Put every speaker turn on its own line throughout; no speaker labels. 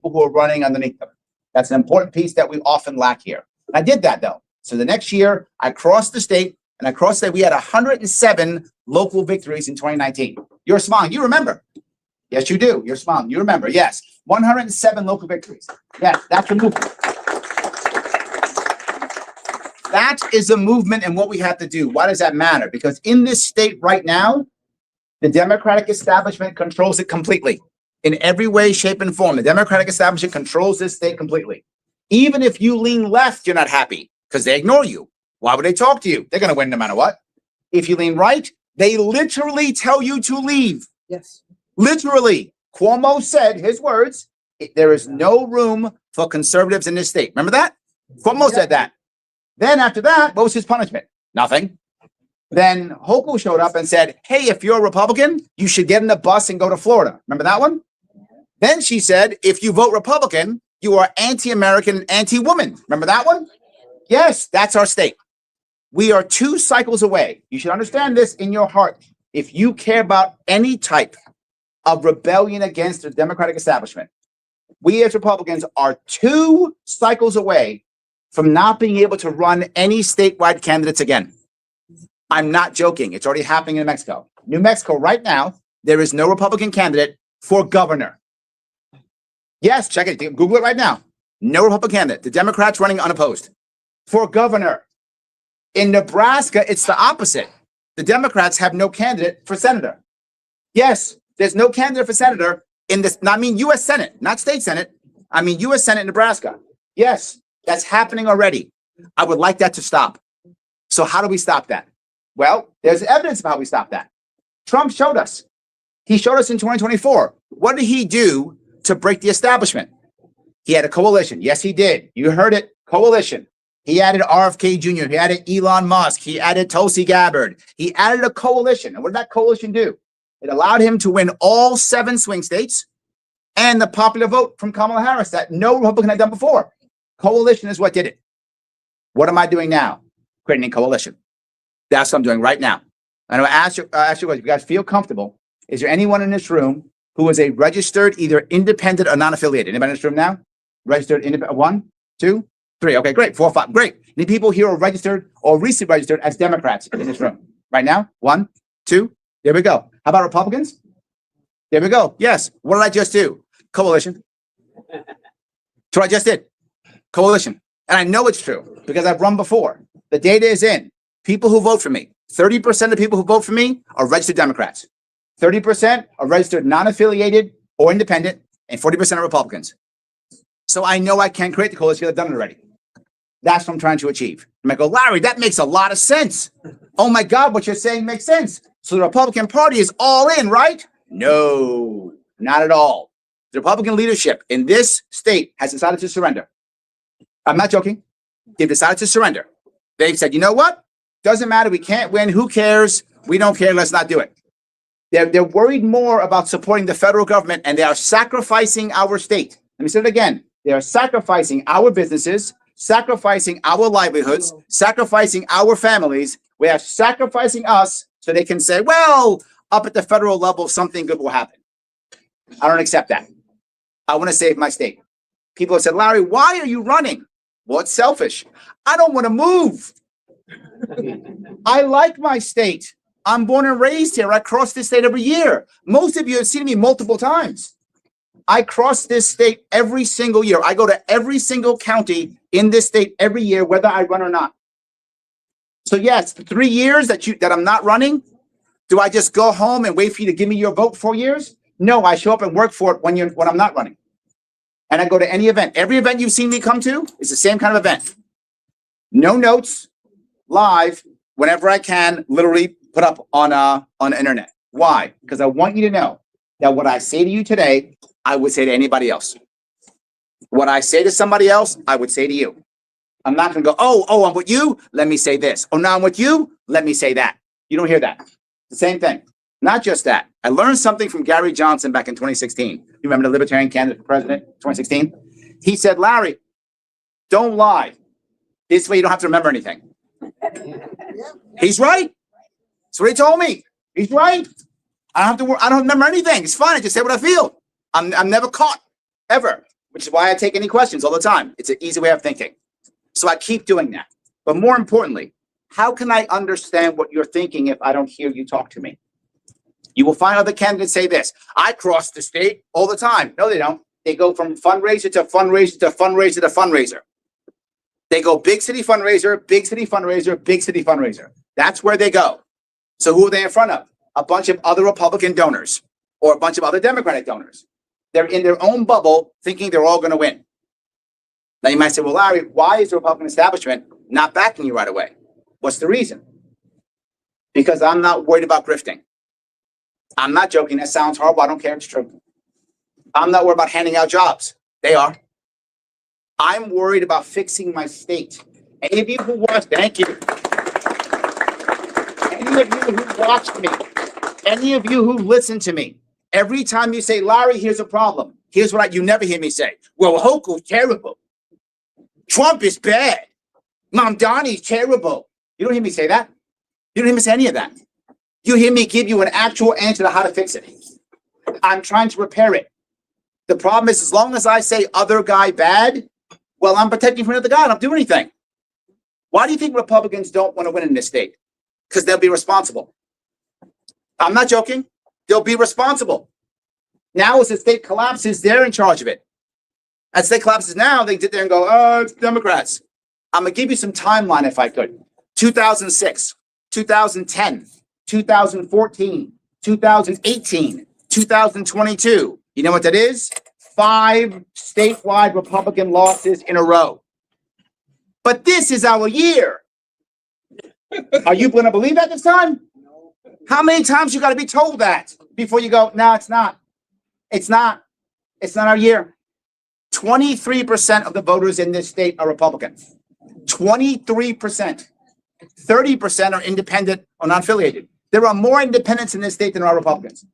who are running underneath them. That's an important piece that we often lack here. I did that though. So the next year I crossed the state and I crossed that we had 107 local victories in 2019. You're smiling. You remember. Yes, you do. You're smiling. You remember. Yes. 107 local victories. Yes, that's a movement. That is a movement and what we have to do. Why does that matter? Because in this state right now, the Democratic establishment controls it completely. In every way, shape, and form, the Democratic establishment controls this state completely. Even if you lean left, you're not happy because they ignore you. Why would they talk to you? They're going to win no matter what. If you lean right, they literally tell you to leave.
Yes.
Literally. Cuomo said, his words, there is no room for conservatives in this state. Remember that? Cuomo said that. Then after that, what was his punishment? Nothing. Then Hochul showed up and said, hey, if you're a Republican, you should get in the bus and go to Florida. Remember that one? Then she said, if you vote Republican, you are anti-American and anti-woman. Remember that one? Yes, that's our state. We are 2 cycles away. You should understand this in your heart. If you care about any type of rebellion against the Democratic establishment, we as Republicans are 2 cycles away from not being able to run any statewide candidates again. I'm not joking. It's already happening in New Mexico. New Mexico right now, there is no Republican candidate for governor. Yes, check it. Google it right now. No Republican candidate. The Democrats running unopposed for governor. In Nebraska, it's the opposite. The Democrats have no candidate for senator. Yes, there's no candidate for senator in this. I mean, U.S. Senate, not state Senate. I mean, U.S. Senate in Nebraska. Yes, that's happening already. I would like that to stop. So how do we stop that? Well, there's evidence of how we stop that. Trump showed us. He showed us in 2024. What did he do to break the establishment? He had a coalition. Yes, he did. You heard it. Coalition. He added RFK Jr. He added Elon Musk. He added Tulsi Gabbard. He added a coalition. And what did that coalition do? It allowed him to win all 7 swing states and the popular vote from Kamala Harris that no Republican had done before. Coalition is what did it. What am I doing now? Creating a coalition. That's what I'm doing right now. And I'll ask you, if you guys feel comfortable, is there anyone in this room who is a registered, either independent or non-affiliated? Anybody in this room now? Registered, independent, 1, 2, 3. Okay, great. 4, 5. Great. Any people here are registered or recently registered as Democrats in this room right now? 1, 2. There we go. How about Republicans? There we go. Yes. What did I just do? Coalition. That's what I just did. Coalition. And I know it's true because I've run before. The data is in. People who vote for me, 30% of people who vote for me are registered Democrats. 30% are registered non-affiliated or independent, and 40% are Republicans. So I know I can create the coalition. I've done it already. That's what I'm trying to achieve. I go, Larry, that makes a lot of sense. Oh my God, what you're saying makes sense. So the Republican Party is all in, right? No, not at all. The Republican leadership in this state has decided to surrender. I'm not joking. They've decided to surrender. They've said, you know what? Doesn't matter. We can't win. Who cares? We don't care. Let's not do it. They're worried more about supporting the federal government, and they are sacrificing our state. Let me say it again. They are sacrificing our businesses, sacrificing our livelihoods, sacrificing our families. We are sacrificing us so they can say, well, up at the federal level, something good will happen. I don't accept that. I want to save my state. People have said, Larry, why are you running? Well, it's selfish. I don't want to move. I like my state. I'm born and raised here. I cross this state every year. Most of you have seen me multiple times. I cross this state every single year. I go to every single county in this state every year, whether I run or not. So yes, the 3 years that I'm not running, do I just go home and wait for you to give me your vote 4 years? No, I show up and work for it when I'm not running. And I go to any event. Every event you've seen me come to is the same kind of event. No notes, live, whenever I can, literally put up on the internet. Why? Because I want you to know that what I say to you today, I would say to anybody else. What I say to somebody else, I would say to you. I'm not going to go, oh, I'm with you. Let me say this. Oh, now I'm with you. Let me say that. You don't hear that. The same thing. Not just that. I learned something from Gary Johnson back in 2016. You remember the Libertarian candidate for president, 2016? He said, Larry, don't lie. This way you don't have to remember anything. He's right. That's what he told me. He's right. I don't remember anything. It's fine. I just say what I feel. I'm never caught, ever. which is why I take any questions all the time. It's an easy way of thinking. So I keep doing that. But more importantly, how can I understand what you're thinking if I don't hear you talk to me? You will find other candidates say this. I cross the state all the time. No, they don't. They go from fundraiser to fundraiser to fundraiser to fundraiser. They go big city fundraiser, big city fundraiser, big city fundraiser. That's where they go. So who are they in front of? A bunch of other Republican donors or a bunch of other Democratic donors. They're in their own bubble thinking they're all going to win. Now you might say, well, Larry, why is the Republican establishment not backing you right away? What's the reason? Because I'm not worried about grifting. I'm not joking. That sounds horrible. I don't care. It's true. I'm not worried about handing out jobs. They are. I'm worried about fixing my state. Any of you who watch, thank you. Any of you who watched me, any of you who listened to me, every time you say, Larry, here's a problem. Here's what you never hear me say. Well, Hochul's terrible. Trump is bad. Mamdani's terrible. You don't hear me say that. You don't hear me say any of that. You hear me give you an actual answer to how to fix it. I'm trying to repair it. The problem is, as long as I say other guy bad, well, I'm protecting from another guy. I don't do anything. Why do you think Republicans don't want to win in this state? Because they'll be responsible. I'm not joking. They'll be responsible. Now, as the state collapses, they're in charge of it. As the state collapses now, they sit there and go, oh, it's Democrats. I'm going to give you some timeline if I could. 2006, 2010, 2014, 2018, 2022. You know what that is? 5 statewide Republican losses in a row. But this is our year. Are you going to believe that this time? How many times you got to be told that before you go, no, it's not. It's not. It's not our year. 23% of the voters in this state are Republican. 23%. 30% are independent or non-affiliated. There are more independents in this state than there are Republicans.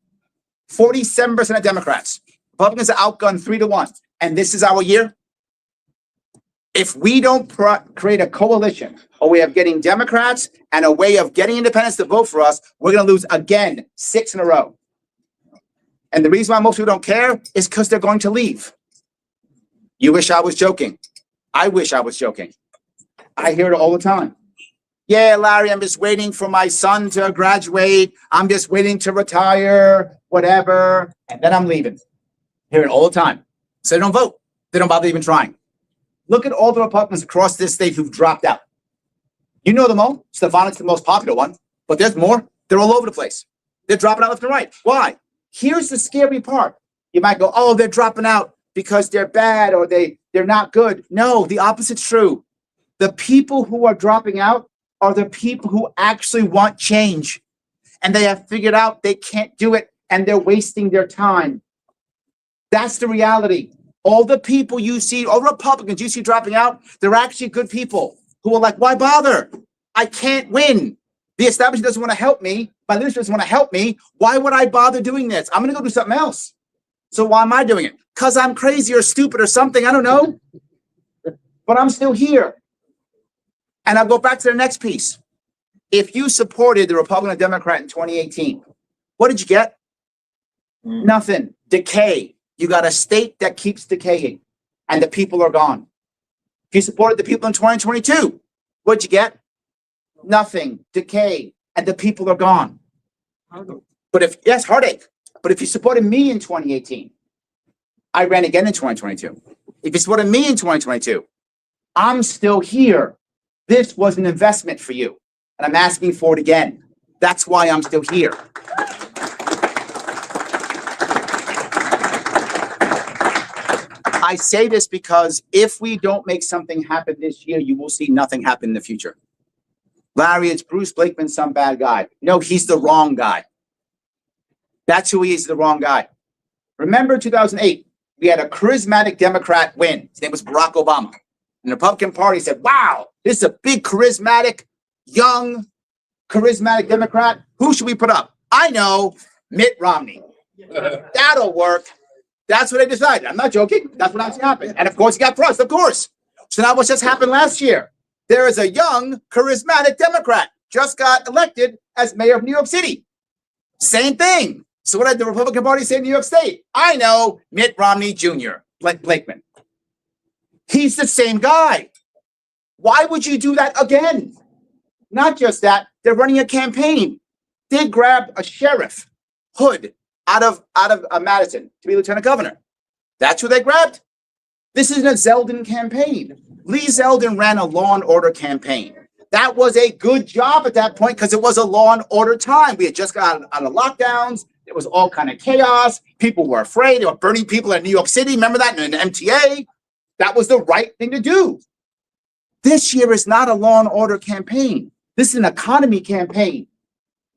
47% are Democrats. Republicans are outgunned 3-1. And this is our year. If we don't create a coalition, a way of getting Democrats and a way of getting independents to vote for us, we're going to lose again 6 in a row. And the reason why most people don't care is because they're going to leave. You wish I was joking. I wish I was joking. I hear it all the time. Yeah, Larry, I'm just waiting for my son to graduate. I'm just waiting to retire, whatever. And then I'm leaving. Hear it all the time. So they don't vote. They don't bother even trying. Look at all the Republicans across this state who've dropped out. You know them all. Stefanik's the most popular one, but there's more. They're all over the place. They're dropping out left and right. Why? Here's the scary part. You might go, oh, they're dropping out because they're bad or they're not good. No, the opposite's true. The people who are dropping out are the people who actually want change. And they have figured out they can't do it and they're wasting their time. That's the reality. All the people you see, all Republicans you see dropping out, they're actually good people who are like, why bother? I can't win. The establishment doesn't want to help me. My leadership doesn't want to help me. Why would I bother doing this? I'm going to go do something else. So why am I doing it? Because I'm crazy or stupid or something. I don't know. But I'm still here. And I'll go back to the next piece. If you supported the Republican or Democrat in 2018, what did you get? Nothing. Decay. You got a state that keeps decaying and the people are gone. If you supported the people in 2022, what'd you get? Nothing. Decay. And the people are gone. But heartache. But if you supported me in 2018, I ran again in 2022. If you supported me in 2022, I'm still here. This was an investment for you. And I'm asking for it again. That's why I'm still here. I say this because if we don't make something happen this year, you will see nothing happen in the future. Larry, it's Bruce Blakeman, some bad guy. No, he's the wrong guy. That's who he is, the wrong guy. Remember 2008, we had a charismatic Democrat win. His name was Barack Obama. And the Republican Party said, wow, this is a big, charismatic, young, charismatic Democrat. Who should we put up? I know, Mitt Romney. That'll work. That's what they decided. I'm not joking. That's what actually happened. And of course, he got crushed, of course. So now what just happened last year? There is a young, charismatic Democrat just got elected as mayor of New York City. Same thing. So what did the Republican Party say in New York State? I know, Mitt Romney Jr., Blakeman. He's the same guy. Why would you do that again? Not just that, they're running a campaign. They grabbed a sheriff, Hood, out of Madison to be lieutenant governor. That's who they grabbed. This isn't a Zeldin campaign. Lee Zeldin ran a law and order campaign. That was a good job at that point because it was a law and order time. We had just got out of lockdowns. It was all kind of chaos. People were afraid. They were burning people in New York City. Remember that in the MTA? That was the right thing to do. This year is not a law and order campaign. This is an economy campaign.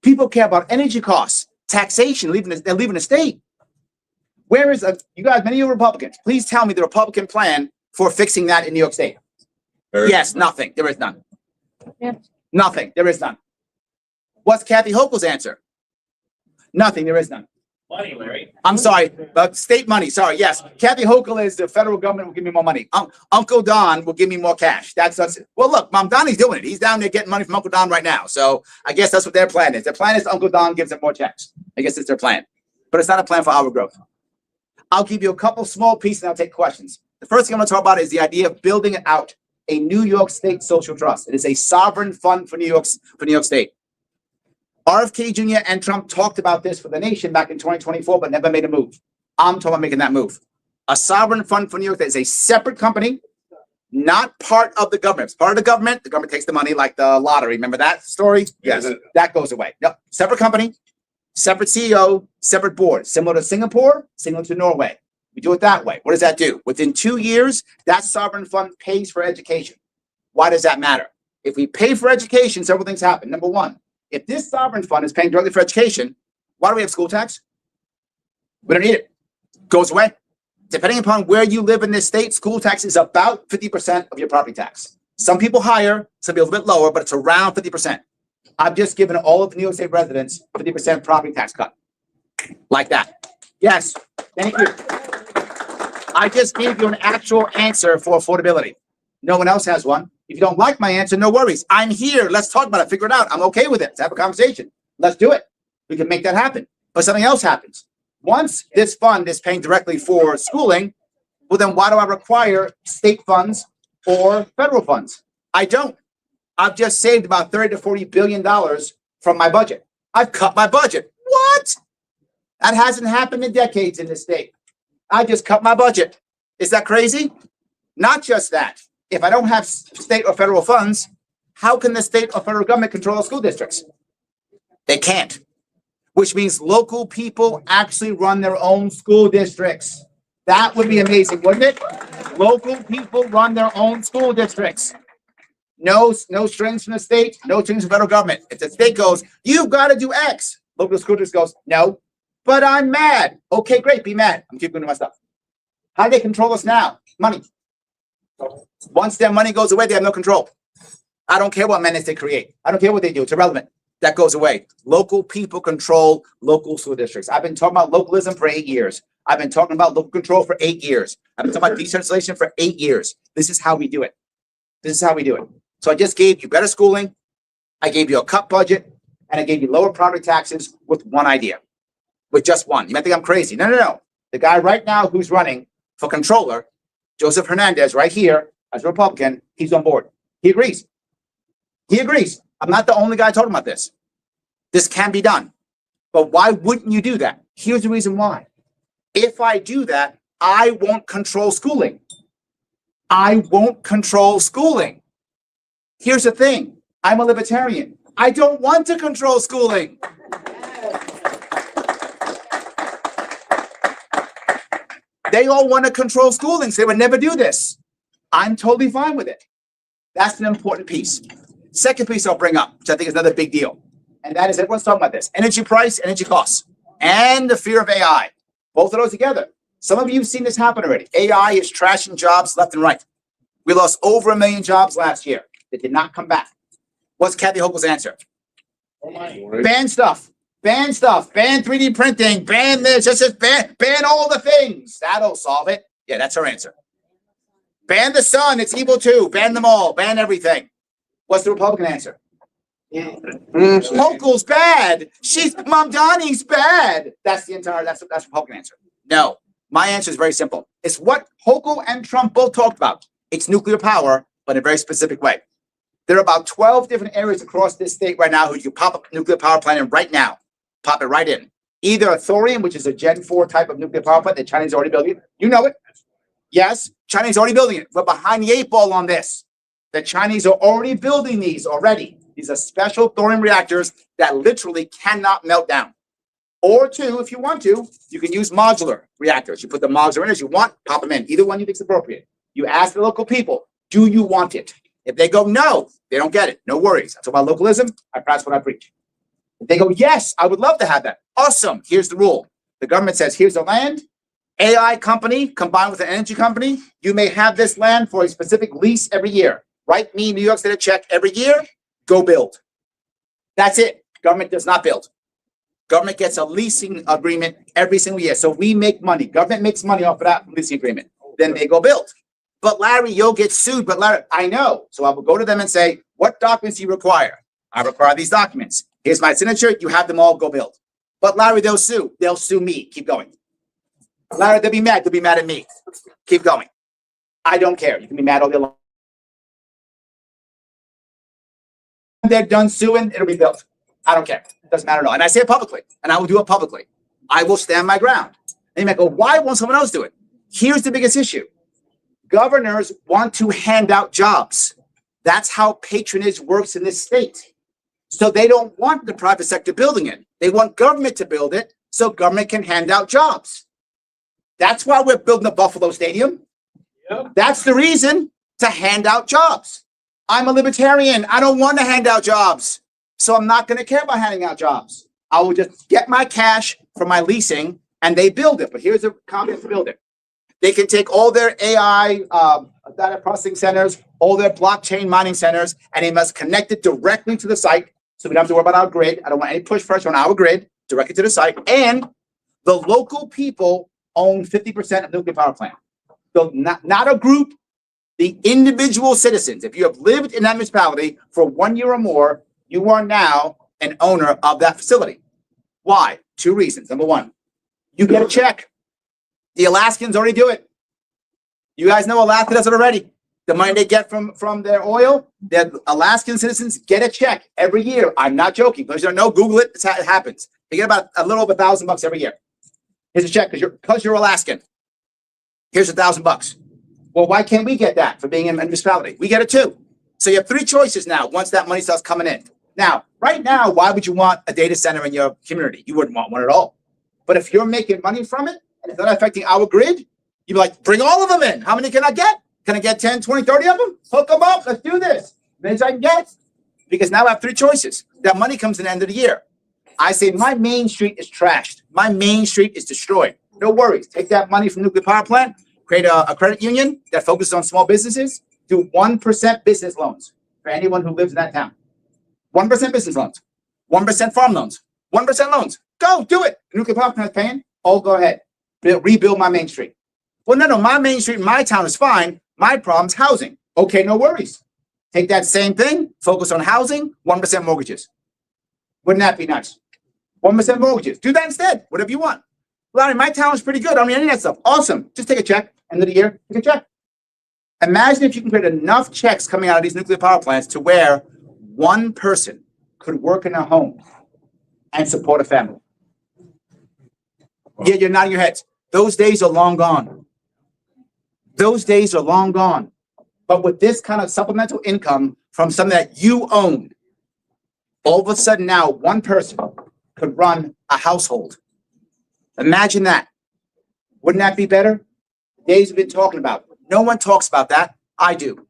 People care about energy costs, taxation, they're leaving the state. Where is, you guys, many of you Republicans, please tell me the Republican plan for fixing that in New York State. Yes, nothing. There is none. Yeah. Nothing. There is none. What's Kathy Hochul's answer? Nothing. There is none.
Money, Larry.
I'm sorry, but state money. Sorry. Yes. Kathy Hochul is the federal government will give me more money. Uncle Don will give me more cash. That's well, look, Mom Donnie's doing it. He's down there getting money from Uncle Don right now. So I guess that's what their plan is. Their plan is Uncle Don gives them more checks. I guess it's their plan, but it's not a plan for our growth. I'll give you a couple small pieces and I'll take questions. The first thing I'm going to talk about is the idea of building out a New York State social trust. It is a sovereign fund for New York State. RFK Jr. and Trump talked about this for the nation back in 2024, but never made a move. I'm talking about making that move. A sovereign fund for New York that is a separate company, not part of the government. It's part of the government takes the money like the lottery. Remember that story? Yes, that goes away. Yep. Separate company, separate CEO, separate board, similar to Singapore, similar to Norway. We do it that way. What does that do? Within 2 years, that sovereign fund pays for education. Why does that matter? If we pay for education, several things happen. Number one, if this sovereign fund is paying directly for education, why do we have school tax? We don't need it. Goes away. Depending upon where you live in this state, school tax is about 50% of your property tax. Some people higher, some people a little bit lower, but it's around 50%. I've just given all of the New York State residents 50% property tax cut. Like that. Yes. Thank you. I just gave you an actual answer for affordability. No one else has one. If you don't like my answer, no worries. I'm here. Let's talk about it. Figure it out. I'm okay with it. Let's have a conversation. Let's do it. We can make that happen. But something else happens. Once this fund is paying directly for schooling, well, then why do I require state funds or federal funds? I don't. I've just saved about $30 to $40 billion from my budget. I've cut my budget. What? That hasn't happened in decades in this state. I just cut my budget. Is that crazy? Not just that. If I don't have state or federal funds, how can the state or federal government control the school districts? They can't, which means local people actually run their own school districts. That would be amazing, wouldn't it? Local people run their own school districts. No strings from the state, no strings from the federal government. If the state goes, you've got to do X, local school district goes, no, but I'm mad. Okay, great, be mad. I'm keeping doing my stuff. How do they control us now? Money. Once their money goes away, they have no control. I don't care what menace they create. I don't care what they do. It's irrelevant. That goes away. Local people control local school districts. I've been talking about localism for 8 years. I've been talking about local control for 8 years. I've been talking about decentralization for 8 years. This is how we do it. This is how we do it. So I just gave you better schooling. I gave you a cut budget, and I gave you lower property taxes with one idea, with just one. You might think I'm crazy. No. The guy right now who's running for controller, Joseph Hernandez, right here, as a Republican, he's on board. He agrees. He agrees. I'm not the only guy talking about this. This can be done. But why wouldn't you do that? Here's the reason why. If I do that, I won't control schooling. I won't control schooling. Here's the thing. I'm a libertarian. I don't want to control schooling. They all want to control schooling, so they would never do this. I'm totally fine with it. That's an important piece. Second piece I'll bring up, which I think is another big deal, and that is everyone's talking about this. Energy price, energy costs, and the fear of AI. Both of those together. Some of you have seen this happen already. AI is trashing jobs left and right. We lost over 1 million jobs last year that did not come back. What's Kathy Hochul's answer? Ban stuff. Ban stuff. Ban 3D printing. Ban this. Just ban all the things. That'll solve it. Yeah, that's her answer. Ban the sun. It's evil too. Ban them all. Ban everything. What's the Republican answer? Hochul's bad. Mom Donnie's bad. That's Republican answer. No, my answer is very simple. It's what Hochul and Trump both talked about. It's nuclear power, but in a very specific way. There are about 12 different areas across this state right now who you can pop a nuclear power plant in right now. Pop it right in. Either a thorium, which is a Gen 4 type of nuclear power plant that China's already building. You know it. Yes, China's already building it. We're behind the 8 ball on this. The Chinese are already building these already. These are special thorium reactors that literally cannot melt down. Or two, if you want to, you can use modular reactors. You put the modular in as you want, pop them in. Either one you think is appropriate. You ask the local people, do you want it? If they go no, they don't get it. No worries. That's about localism. I practice what I preach. If they go yes, I would love to have that. Awesome. Here's the rule. The government says, here's the land. AI company combined with an energy company, you may have this land for a specific lease every year. Write me, New York State, a check every year. Go build. That's it. Government does not build. Government gets a leasing agreement every single year. So we make money. Government makes money off of that leasing agreement. Then they go build. But Larry, you'll get sued. But Larry, I know. So I will go to them and say, what documents do you require? I require these documents. Here's my signature. You have them all. Go build. But Larry, they'll sue. They'll sue me. Keep going. Larry, they'll be mad. They'll be mad at me. Keep going. I don't care. You can be mad all day long. When they're done suing, it'll be built. I don't care. It doesn't matter at all. And I say it publicly, and I will do it publicly. I will stand my ground. And you might go, why won't someone else do it? Here's the biggest issue. Governors want to hand out jobs. That's how patronage works in this state. So they don't want the private sector building it. They want government to build it so government can hand out jobs. That's why we're building the Buffalo Stadium. Yep. That's the reason, to hand out jobs. I'm a libertarian. I don't want to hand out jobs. So I'm not going to care about handing out jobs. I will just get my cash from my leasing and they build it. But here's the comment to build it. They can take all their AI data processing centers, all their blockchain mining centers, and they must connect it directly to the site. So we don't have to worry about our grid. I don't want any push pressure on our grid, directly to the site. And the local people own 50% of the nuclear power plant. So not a group, the individual citizens. If you have lived in that municipality for 1 year or more, you are now an owner of that facility. Why? 2 reasons. Number one, you get a check. The Alaskans already do it. You guys know Alaska does it already. The money they get from their oil, their Alaskan citizens get a check every year. I'm not joking. Those you don't know, Google it. It happens. They get about a little over $1,000 every year. Here's a check because you're Alaskan. Here's $1,000. Well, why can't we get that for being in a municipality? We get it too. So you have 3 choices now once that money starts coming in. Now, right now, why would you want a data center in your community? You wouldn't want one at all. But if you're making money from it and it's not affecting our grid, you'd be like, bring all of them in. How many can I get? Can I get 10, 20, 30 of them? Hook them up. Let's do this. Many I can get. Because now I have 3 choices. That money comes in the end of the year. I say my main street is trashed. My main street is destroyed. No worries. Take that money from nuclear power plant, create a credit union that focuses on small businesses, do 1% business loans for anyone who lives in that town. 1% business loans, 1% farm loans, 1% loans. Go do it. Nuclear power plant is paying. Oh, go ahead. Rebuild my main street. Well, no, my main street in my town is fine. My problem's housing. Okay, no worries. Take that same thing, focus on housing, 1% mortgages. Wouldn't that be nice? 1% mortgages. Do that instead. Whatever you want. Larry, my town is pretty good. I don't need any of that stuff. Awesome. Just take a check. End of the year, take a check. Imagine if you can create enough checks coming out of these nuclear power plants to where one person could work in a home and support a family. Yeah, you're nodding your heads. Those days are long gone. Those days are long gone. But with this kind of supplemental income from something that you own, all of a sudden now one person could run a household. Imagine that. Wouldn't that be better? Days we've been talking about. No one talks about that. I do.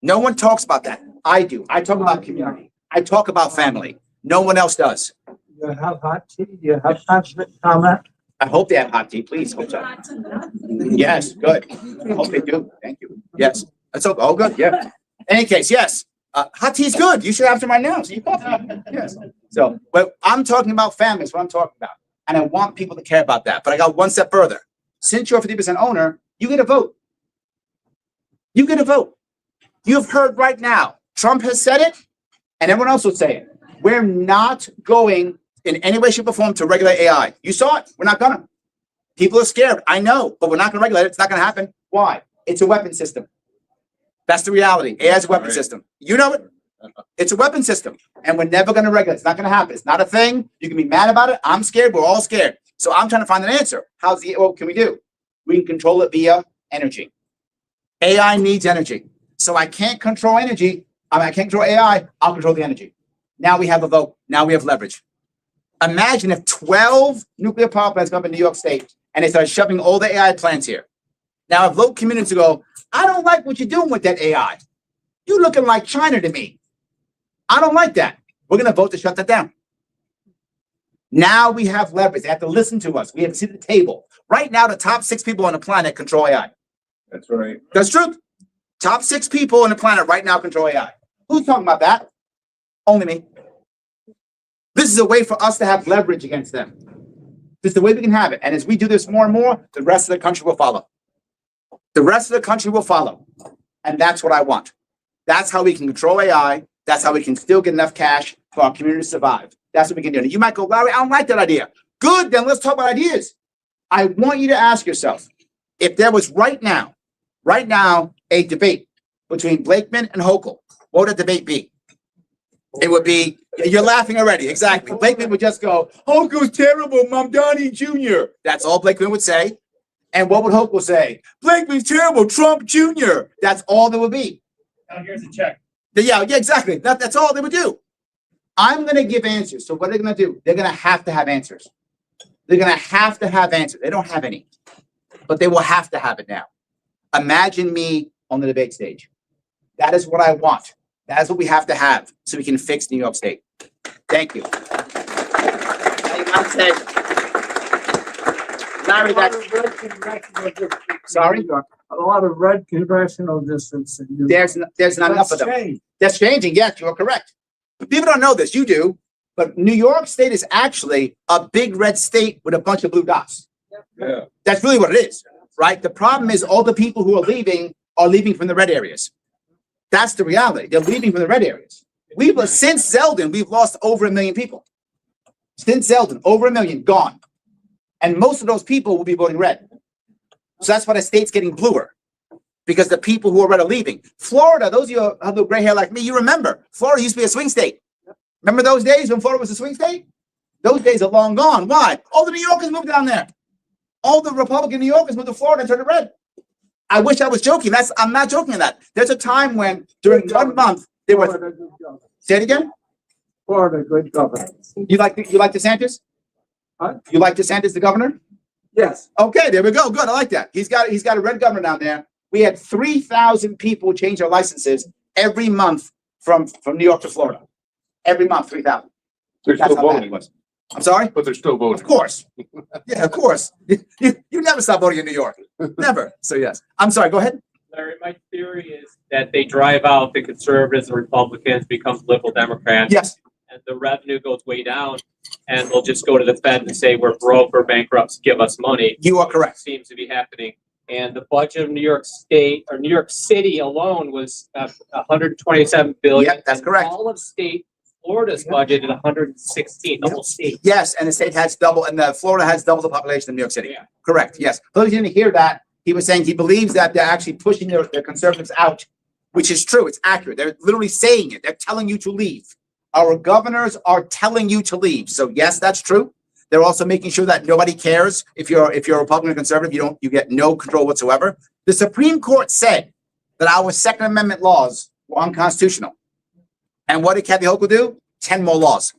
No one talks about that. I do. I talk about community. I talk about family. No one else does.
You have hot tea? You have passionate comment?
I hope they have hot tea. Please hope so. Yes, good. I hope they do. Thank you. Yes. That's okay. Oh, good. Yeah. In any case, yes. Hot tea is good. You should have some right now. So you yes. So, but I'm talking about families. What I'm talking about, and I want people to care about that. But I got one step further. Since you're a 50% owner, you get a vote. You get a vote. You've heard right now. Trump has said it, and everyone else will say it. We're not going in any way, shape, or form to regulate AI. You saw it. We're not gonna. People are scared. I know, but we're not gonna regulate it. It's not gonna happen. Why? It's a weapon system. That's the reality. AI is a weapon system. You know it. It's a weapon system, and we're never going to regulate. It's not going to happen. It's not a thing. You can be mad about it. I'm scared. We're all scared. So I'm trying to find an answer. What can we do? We can control it via energy. AI needs energy. So I can't control energy. I can't control AI. I'll control the energy. Now we have a vote. Now we have leverage. Imagine if 12 nuclear power plants come up in New York State and they start shoving all the AI plants here. Now, if local communities go, I don't like what you're doing with that AI. You're looking like China to me. I don't like that. We're going to vote to shut that down. Now we have leverage. They have to listen to us. We have to sit at the table. Right now, the top 6 people on the planet control AI.
That's right.
That's true. Top 6 people on the planet right now control AI. Who's talking about that? Only me. This is a way for us to have leverage against them. This is the way we can have it. And as we do this more and more, the rest of the country will follow. The rest of the country will follow. And that's what I want. That's how we can control AI. That's how we can still get enough cash for our community to survive. That's what we can do. And you might go, Larry, I don't like that idea. Good, then let's talk about ideas. I want you to ask yourself, if there was right now, a debate between Blakeman and Hochul, what would the debate be? It would be, you're laughing already, exactly. Blakeman would just go, Hochul's terrible, Mamdani Jr. That's all Blakeman would say. And what would Hochul say? Blakeman's terrible, Trump Jr. That's all there would be.
Now here's a check.
Yeah, exactly. That's all they would do. I'm going to give answers. So what are they going to do? They're going to have answers. They're going to have answers. They don't have any, but they will have to have it now. Imagine me on the debate stage. That is what I want. That is what we have to have so we can fix New York State. Thank you. Larry, sorry?
A lot of red congressional districts.
There's not enough of them. That's changing. Yes, you're correct. But people don't know this. You do. But New York State is actually a big red state with a bunch of blue dots.
Yeah.
That's really what it is, right? The problem is all the people who are leaving from the red areas. That's the reality. They're leaving from the red areas. Since Zeldin, we've lost over 1 million people. Since Zeldin, over 1 million gone. And most of those people will be voting red. So that's why the state's getting bluer. Because the people who are red are leaving. Florida, those of you who have the gray hair like me, you remember, Florida used to be a swing state. Remember those days when Florida was a swing state? Those days are long gone. Why? All the New Yorkers moved down there. All the Republican New Yorkers moved to Florida and turned red. I wish I was joking. I'm not joking in that. There's a time when during 1 month they were. Say it again.
Florida, good governance.
You like DeSantis?
Huh?
You like DeSantis, the governor?
Yes.
Okay, there we go. Good. I like that. He's got a red governor down there. We had 3,000 people change their licenses every month from New York to Florida. Every month, 3,000.
They're
That's
still
how bad
voting.
it was. I'm sorry?
But they're still voting.
Of course. Yeah, of course. You never stop voting in New York. Never. So yes. I'm sorry. Go ahead.
Larry, my theory is that they drive out the conservatives and Republicans, becomes liberal Democrats.
Yes.
And the revenue goes way down, and they'll just go to the Fed and say, we're broke, we're bankrupt, give us money.
You are correct.
Seems to be happening. And the budget of New York State, or New York City alone, was 127 billion.
Yep, that's correct.
All of Florida's budget at 116, the whole state.
Yes, and the state has double, and Florida has double the population of New York City.
Yeah.
Correct. Yes. For those who didn't hear that, he was saying he believes that they're actually pushing their conservatives out, which is true. It's accurate. They're literally saying it. They're telling you to leave. Our governors are telling you to leave. So yes, that's true. They're also making sure that nobody cares if you're a Republican or conservative. You get no control whatsoever. The Supreme Court said that our Second Amendment laws were unconstitutional. And what did Kathy Hochul do? 10 more laws.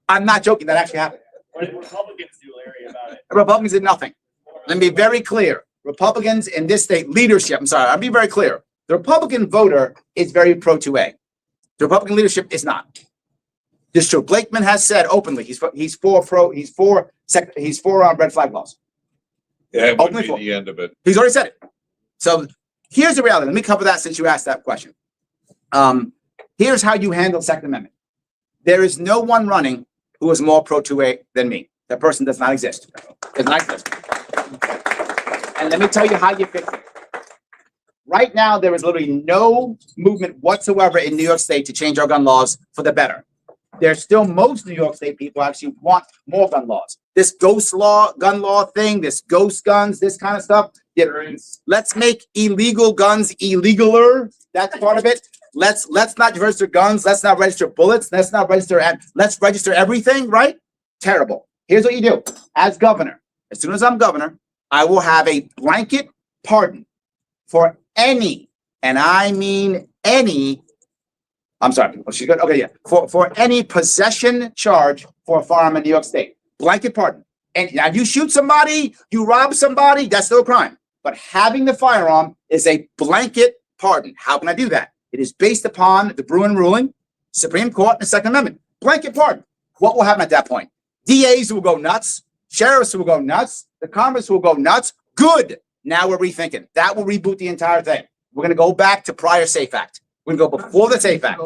I'm not joking. That actually happened.
What did Republicans do, Larry, about it?
Republicans did nothing. Let me be very clear. Republicans in this state leadership, I'm sorry, I'll be very clear. The Republican voter is very pro-2A. The Republican leadership is not. This is true. Blakeman has said openly he's for red flag laws.
Yeah, it would
Openly
be
for.
the end of it.
He's already said it. So here's the reality. Let me cover that since you asked that question. Here's how you handle Second Amendment. There is no one running who is more pro-2A than me. That person does not exist. Does not exist. And let me tell you how you fix it. Right now, there is literally no movement whatsoever in New York State to change our gun laws for the better. There's still most New York State people actually want more gun laws. This ghost law, gun law thing, this ghost guns, this kind of stuff, Yeah, let's make illegal guns illegaler. That's part of it. Let's not register guns. Let's not register bullets. Let's not register. Let's register everything, right? Terrible. Here's what you do. As governor, as soon as I'm governor, I will have a blanket pardon for any, and I mean any, I'm sorry, oh, she's good. Okay, yeah. For any possession charge for a firearm in New York State. Blanket pardon. And now you shoot somebody, you rob somebody, that's still a crime. But having the firearm is a blanket pardon. How can I do that? It is based upon the Bruin ruling, Supreme Court, and the Second Amendment. Blanket pardon. What will happen at that point? DAs will go nuts. Sheriffs will go nuts. The Congress will go nuts. Good. Now we're rethinking. That will reboot the entire thing. We're going to go back to prior SAFE Act. We're going to go before the SAFE Act.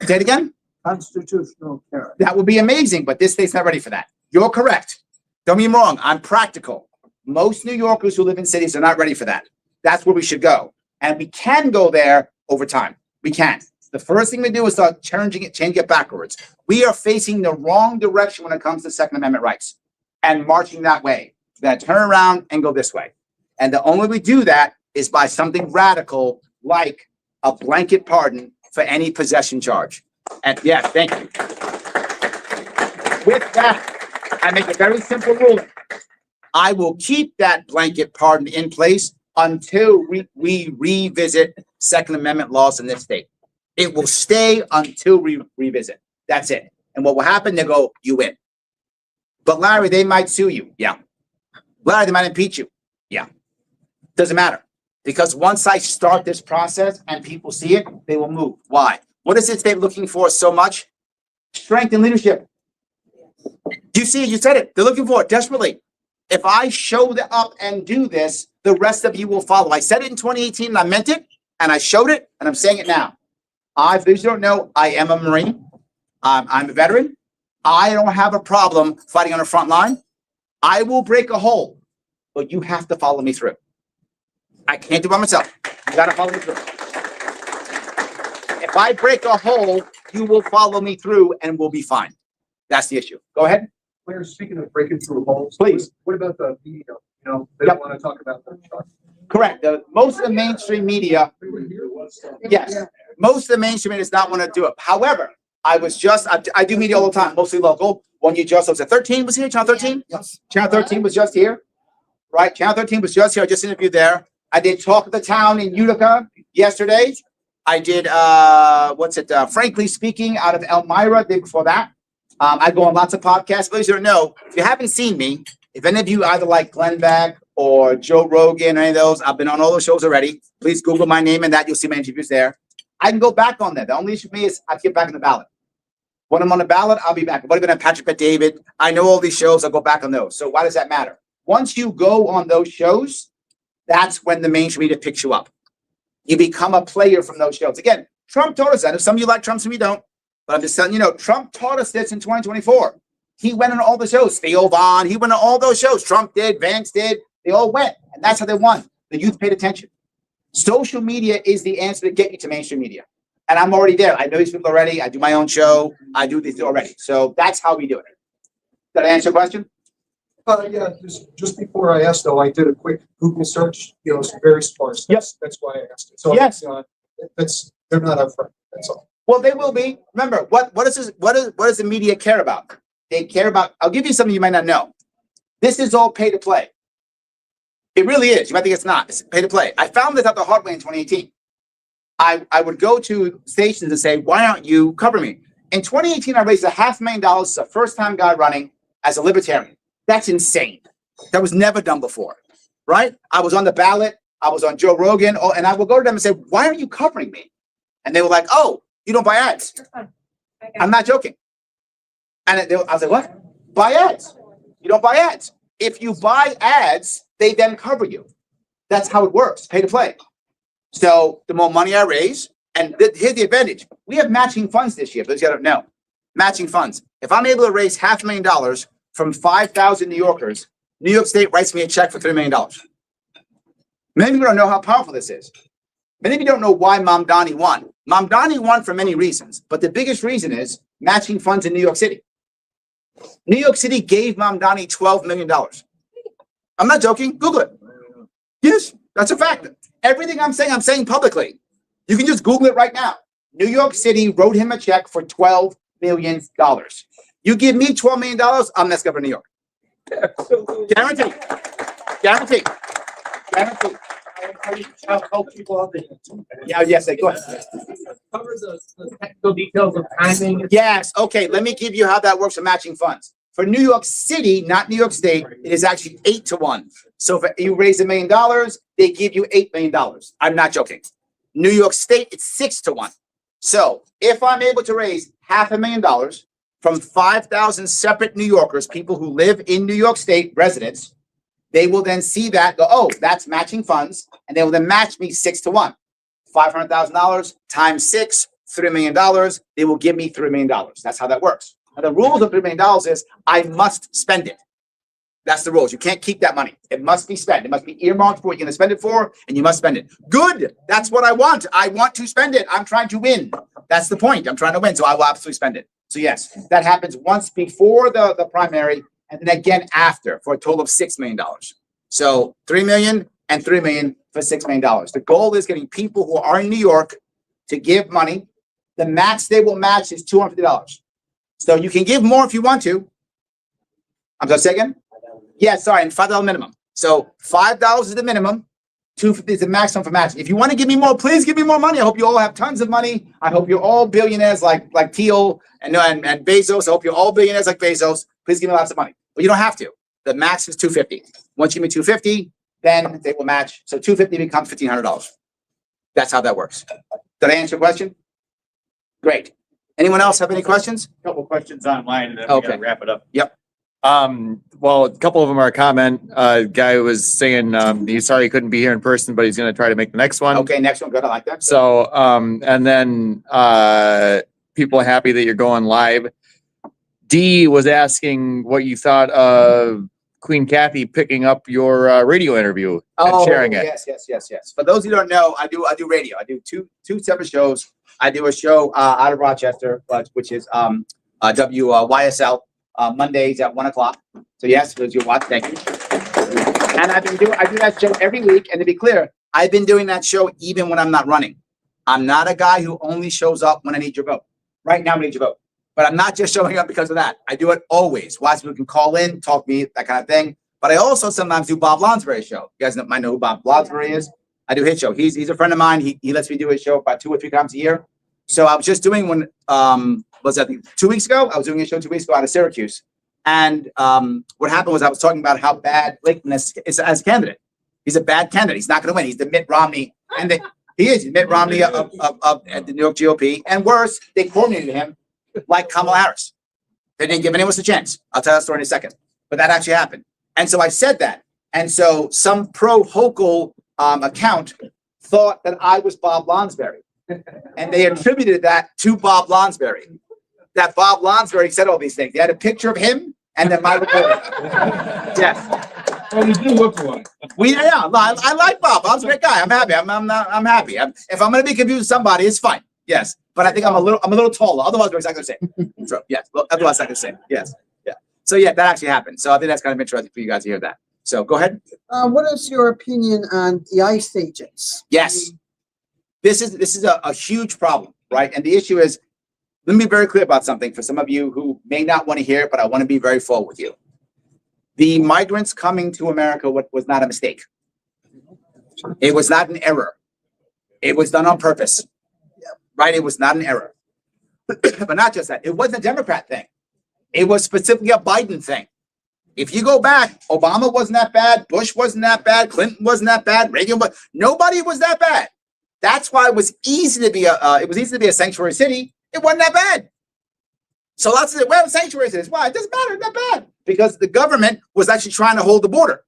Say it again?
Constitutional carry.
That would be amazing, but this state's not ready for that. You're correct. Don't get me wrong. I'm practical. Most New Yorkers who live in cities are not ready for that. That's where we should go. And we can go there over time. We can. The first thing we do is start changing it backwards. We are facing the wrong direction when it comes to Second Amendment rights and marching that way. We're going to turn around and go this way. And the only way we do that is by something radical like a blanket pardon for any possession charge. And yeah, thank you. With that, I make a very simple ruling. I will keep that blanket pardon in place until we revisit Second Amendment laws in this state. It will stay until we revisit. That's it. And what will happen? They go, you win. But Larry, they might sue you. Yeah. Larry, they might impeach you. Yeah. Doesn't matter. Because once I start this process and people see it, they will move. Why? What is this state looking for so much? Strength and leadership. Do you see it? You said it. They're looking for it desperately. If I show up and do this, the rest of you will follow. I said it in 2018 and I meant it and I showed it and I'm saying it now. For those who don't know, I am a Marine. I'm a veteran. I don't have a problem fighting on the front line. I will break a hole, but you have to follow me through. I can't do it by myself. You got to follow me through. If I break a hole, you will follow me through and we'll be fine. That's the issue. Go ahead.
Claire, speaking of breaking through holes,
Please.
What about the media? You know, they don't want to talk about that.
Correct. Most of the mainstream media, yes, most of the mainstream media does not want to do it. However, I do media all the time, mostly local. When you just, was it 13 was here? Channel 13?
Yes.
Channel 13 was just here, right? Channel 13 was just here. I just interviewed there. I did Talk of the Town in Utica yesterday. I did, Frankly Speaking out of Elmira the day before that. I go on lots of podcasts. Please don't know, if you haven't seen me, if any of you either like Glenn Beck or Joe Rogan or any of those, I've been on all those shows already. Please Google my name and that you'll see my interviews there. I can go back on that. The only issue for me is I get back on the ballot. When I'm on the ballot, I'll be back. I've already been on Patrick Bet-David. I know all these shows. I'll go back on those. So why does that matter? Once you go on those shows, that's when the mainstream media picks you up. You become a player from those shows. Again, Trump taught us that. If some of you like Trump, some of you don't. But I'm just telling you, Trump taught us this in 2024. He went on all the shows. Theo Vaughn, he went on all those shows. Trump did, Vance did. They all went. And that's how they won. The youth paid attention. Social media is the answer to get you to mainstream media. And I'm already there. I know these people already. I do my own show. I do these already. So that's how we do it. Did I answer your question?
Yeah, just before I asked, though, I did a quick Google search. It's very sparse. That's why I asked it. So
yes,
they're not up front. That's all.
Well, they will be. Remember, what does the media care about? They care about. I'll give you something you might not know. This is all pay to play. It really is. You might think it's not. It's pay to play. I found this out the hard way in 2018. I would go to stations and say, "Why aren't you covering me?" In 2018, I raised $500,000. It's the first time guy running as a libertarian. That's insane. That was never done before, right? I was on the ballot. I was on Joe Rogan, and I would go to them and say, "Why aren't you covering me?" And they were like, "Oh, you don't buy ads." I'm not joking. And I was like, "What? Buy ads? You don't buy ads. If you buy ads, they then cover you. That's how it works. Pay to play." So the more money I raise, and here's the advantage. We have matching funds this year, but you don't know. Matching funds. If I'm able to raise $500,000 from 5,000 New Yorkers, New York State writes me a check for $3 million. Many people don't know how powerful this is. Many of you don't know why Mamdani won. Mamdani won for many reasons, but the biggest reason is matching funds in New York City. New York City gave Mamdani $12 million. I'm not joking. Google it. Yes, that's a fact. Everything I'm saying publicly. You can just Google it right now. New York City wrote him a check for $12 million. You give me $12 million, I'm next governor of New York. Guaranteed. Guaranteed. Guaranteed.
Help people out there.
Yeah, yes, go ahead.
Cover the technical details of timing.
Yes, okay, let me give you how that works for matching funds. For New York City, not New York State, it is actually 8-1. So if you raise $1 million, they give you $8 million. I'm not joking. New York State, it's 6-1. So if I'm able to raise $500,000 from 5,000 separate New Yorkers, people who live in New York State, residents, they will then see that, go, oh, that's matching funds, and they will then match me 6-1. $500,000 times 6, $3 million. They will give me $3 million. That's how that works. Now, the rules of $3 million is I must spend it. That's the rules. You can't keep that money. It must be spent. It must be earmarked for what you're going to spend it for, and you must spend it. Good. That's what I want. I want to spend it. I'm trying to win. That's the point. I'm trying to win, so I will absolutely spend it. So yes, that happens once before the primary, and then again after, for a total of $6 million. So $3 million and $3 million for $6 million. The goal is getting people who are in New York to give money. The max they will match is $250. So you can give more if you want to. I'm sorry, say again? Yeah, sorry, and $5 minimum. So $5 is the minimum. $250 is the maximum for matching. If you want to give me more, please give me more money. I hope you all have tons of money. I hope you're all billionaires like Thiel and Bezos. I hope you're all billionaires like Bezos. Please give me lots of money. But you don't have to. The max is $250. Once you give me $250, then they will match. So $250 becomes $1,500. That's how that works. Did I answer your question? Great. Anyone else have any questions?
Couple questions online, and then we
Okay.
gotta wrap it up.
Yep.
Well, a couple of them are a comment. Guy was saying, he's sorry he couldn't be here in person, but he's gonna try to make the next one.
Okay, next one. Good. I like that.
So, and then, people are happy that you're going live. D was asking what you thought of Queen Kathy picking up your, radio interview and sharing it.
Yes. For those who don't know, I do radio. I do two separate shows. I do a show out of Rochester, which is WYSL Mondays at 1:00. So yes, those you watch, thank you. And I do that show every week. And to be clear, I've been doing that show even when I'm not running. I'm not a guy who only shows up when I need your vote. Right now, I need your vote. But I'm not just showing up because of that. I do it always. Watch people can call in, talk to me, that kind of thing. But I also sometimes do Bob Lonsberry's show. You guys might know who Bob Lonsberry is. I do his show. He's a friend of mine. He lets me do his show about 2 or 3 times a year. So I was just doing one, was that 2 weeks ago? I was doing a show 2 weeks ago out of Syracuse. And what happened was I was talking about how bad Lakeland is as a candidate. He's a bad candidate. He's not going to win. He's the Mitt Romney. And he is Mitt Romney of the New York GOP. And worse, they coordinated him like Kamala Harris. They didn't give anyone else a chance. I'll tell that story in a second. But that actually happened. And so I said that. And so some pro-Hochul account thought that I was Bob Lonsberry. And they attributed that to Bob Lonsberry. That Bob Lonsberry said all these things. They had a picture of him and then my recording. Yes.
Well, you do look alike.
I like Bob. Bob's a great guy. I'm happy. I'm happy. If I'm going to be confused with somebody, it's fine. Yes. But I think I'm a little taller. Otherwise, we're exactly the same. So yes. Otherwise, I can say yes. Yeah. So yeah, that actually happened. So I think that's kind of interesting for you guys to hear that. So go ahead.
What is your opinion on the ICE agents?
Yes. This is a huge problem, right? And the issue is, let me be very clear about something for some of you who may not want to hear it, but I want to be very full with you. The migrants coming to America was not a mistake. It was not an error. It was done on purpose, right? It was not an error. But not just that. It wasn't a Democrat thing. It was specifically a Biden thing. If you go back, Obama wasn't that bad. Bush wasn't that bad. Clinton wasn't that bad. Reagan was. Nobody was that bad. That's why it was easy to be a sanctuary city. It wasn't that bad. So lots of well, sanctuary cities. Why? It doesn't matter. It's not bad because the government was actually trying to hold the border.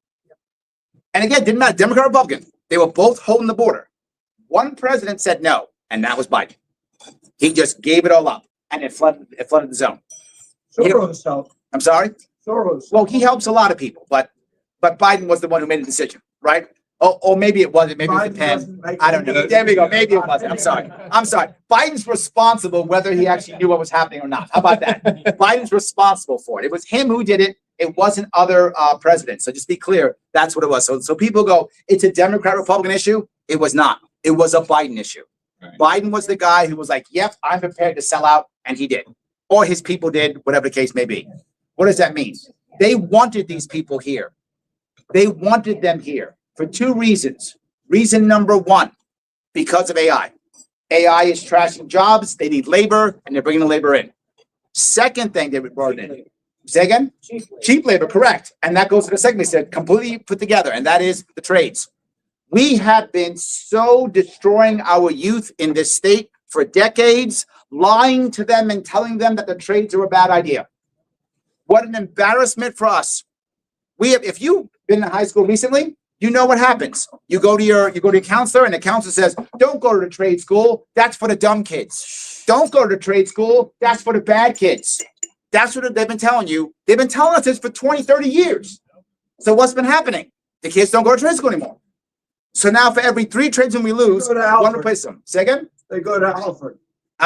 And again, it didn't matter, Democrat or Republican. They were both holding the border. One president said no, and that was Biden. He just gave it all up, and it flooded the zone.
Soros helped.
I'm sorry?
Soros.
Well, he helps a lot of people, but Biden was the one who made the decision, right? Oh, maybe it wasn't. Maybe it was a 10. I don't know. There we go. Maybe it wasn't. I'm sorry. Biden's responsible whether he actually knew what was happening or not. How about that? Biden's responsible for it. It was him who did it. It wasn't other presidents. So just be clear, that's what it was. So people go, it's a Democrat-Republican issue. It was not. It was a Biden issue.
Right.
Biden was the guy who was like, yep, I'm prepared to sell out, and he did. Or his people did, whatever the case may be. What does that mean? They wanted these people here. They wanted them here for two reasons. Reason number one, because of AI. AI is trashing jobs, they need labor, and they're bringing the labor in. Second thing they brought in. Say again? Cheap labor, correct. And that goes to the segment we said, completely put together, and that is the trades. We have been so destroying our youth in this state for decades, lying to them and telling them that the trades are a bad idea. What an embarrassment for us. If you've been in high school recently, you know what happens. You go to your counselor, and the counselor says, don't go to the trade school. That's for the dumb kids. Don't go to the trade school. That's for the bad kids. That's what they've been telling you. They've been telling us this for 20, 30 years. So what's been happening? The kids don't go to trade school anymore. So now for every 3 tradesmen we lose,
Go to
one
Alfred.
replace them. Say again?
They go to Alfred.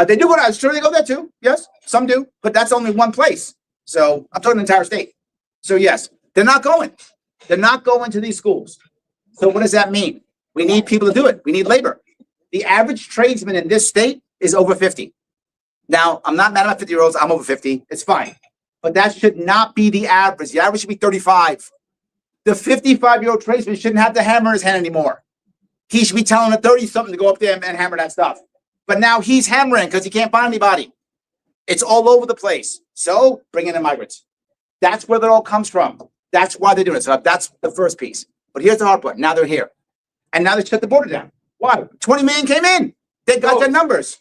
They do go there. Sure, they go there too. Yes, some do, but that's only one place. So I'm talking the entire state. So yes, they're not going. They're not going to these schools. So what does that mean? We need people to do it. We need labor. The average tradesman in this state is over 50. Now, I'm not mad at 50-year-olds. I'm over 50. It's fine. But that should not be the average. The average should be 35. The 55-year-old tradesman shouldn't have the hammer in his hand anymore. He should be telling a 30-something to go up there and hammer that stuff. But now he's hammering because he can't find anybody. It's all over the place. So bring in the migrants. That's where that all comes from. That's why they're doing it. So that's the first piece. But here's the hard part. Now they're here. And now they shut the border down. Why? 20 million came in. They got their numbers.